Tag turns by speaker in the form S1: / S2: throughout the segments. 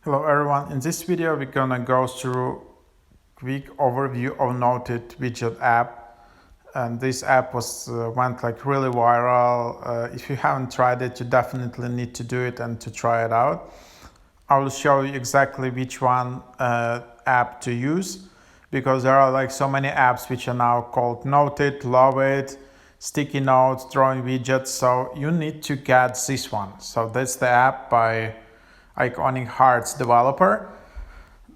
S1: Hello everyone, in this video we're gonna go through quick overview of noteit widget app, and this app went like really viral. If you haven't tried it, you definitely need to do it and to try it out. I will show you exactly which one app to use, because there are like so many apps which are now called noteit, loveit, sticky notes, drawing widgets, so you need to get this one. So that's the app by Iconic Hearts developer.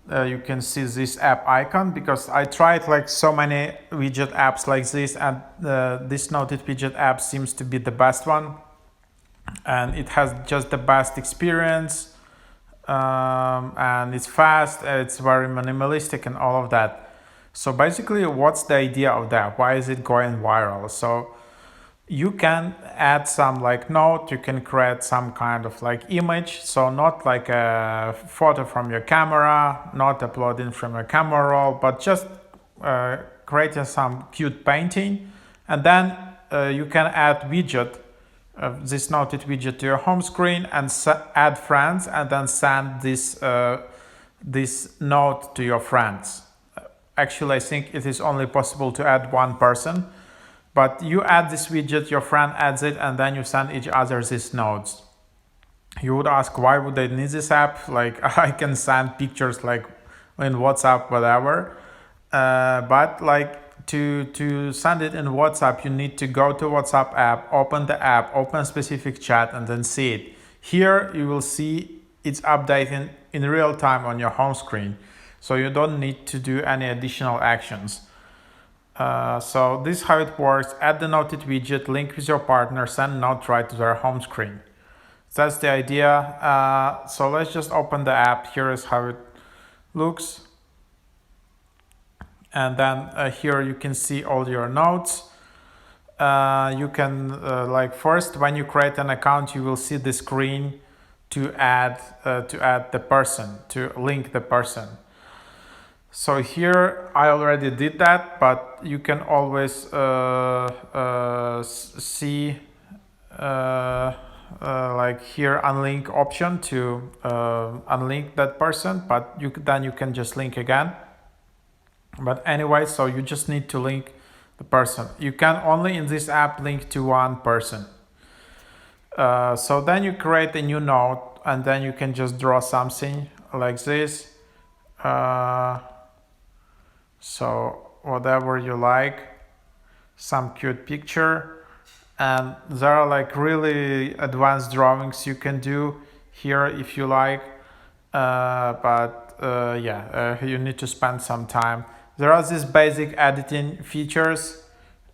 S1: You can see this app icon, because I tried like so many widget apps like this, and this noteit widget app seems to be the best one, and it has just the best experience, and it's fast, it's very minimalistic and all of that. So basically, what's the idea of that? Why is it going viral? So you can add some like note, you can create some kind of like image, so not like a photo from your camera, not uploading from your camera roll, but just creating some cute painting, and then you can add widget, this noteit widget to your home screen, and add friends, and then send this note to your friends. Actually, I think it is only possible to add one person, but you add this widget, your friend adds it, and then you send each other these notes. You would ask, why would I need this app? Like, I can send pictures like in WhatsApp, whatever. But like to send it in WhatsApp, you need to go to WhatsApp app, open specific chat, and then see it. Here you will see it's updating in real time on your home screen, so you don't need to do any additional actions. So this is how it works. Add the noteit widget, link with your partner, send note right to their home screen. That's the idea. So let's just open the app. Here is how it looks. And then here you can see all your notes. You can like first, when you create an account, you will see the screen to add the person, to link the person. So here I already did that, but you can always see like here unlink option to unlink that person, but then you can just link again. But anyway, so you just need to link the person. You can only in this app link to one person. So then you create a new note, and then you can just draw something like this. So whatever you like, some cute picture, and there are like really advanced drawings you can do here if you like, but you need to spend some time. There are these basic editing features,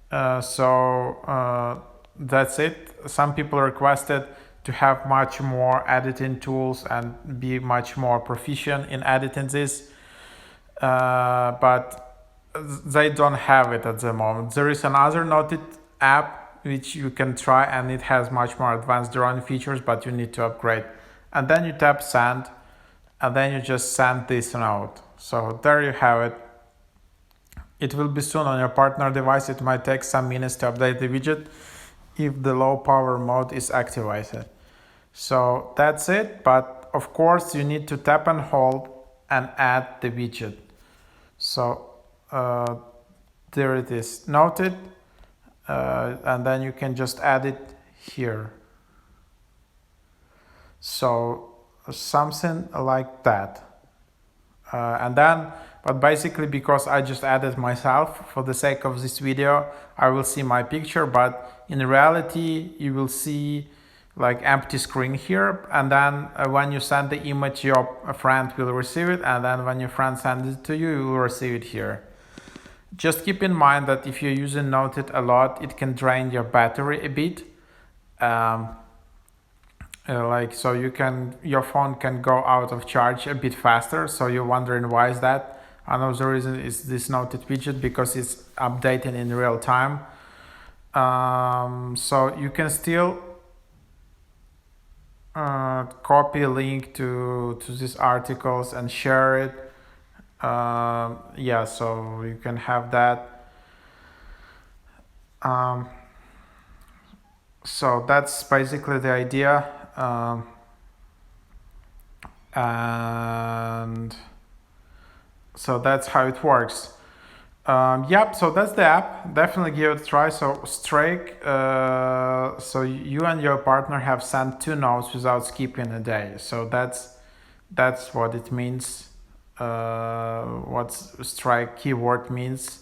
S1: so that's it. Some people requested to have much more editing tools and be much more proficient in editing this. But they don't have it at the moment. There is another noteit app which you can try, and it has much more advanced drawing features, but you need to upgrade. And then you tap send, and then you just send this note. So there you have it. It will be soon on your partner device. It might take some minutes to update the widget if the low power mode is activated. So that's it, but of course you need to tap and hold and add the widget. So there it is, noted, and then you can just add it here. So something like that. But basically, because I just added myself for the sake of this video, I will see my picture, but in reality you will see like empty screen here, and then when you send the image, your friend will receive it, and then when your friend sends it to you, you will receive it here. Just keep in mind that if you're using noteit a lot, it can drain your battery a bit. So your phone can go out of charge a bit faster. So you're wondering why is that? Another reason is this noteit widget, because it's updating in real time. So you can still copy a link to these articles and share it. So you can have that. So that's basically the idea. And so that's how it works. Yep, so that's the app. Definitely give it a try. So Strike, so you and your partner have sent 2 notes without skipping a day. So that's what it means. What Strike keyword means.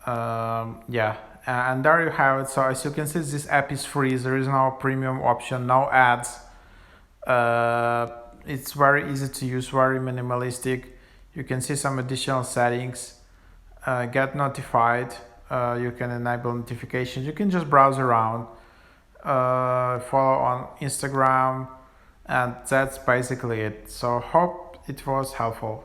S1: Yeah, and there you have it. So as you can see, this app is free. There is no premium option, no ads. It's very easy to use, very minimalistic. You can see some additional settings. Get notified. You can enable notifications. You can just browse around, follow on Instagram, and that's basically it. So hope it was helpful.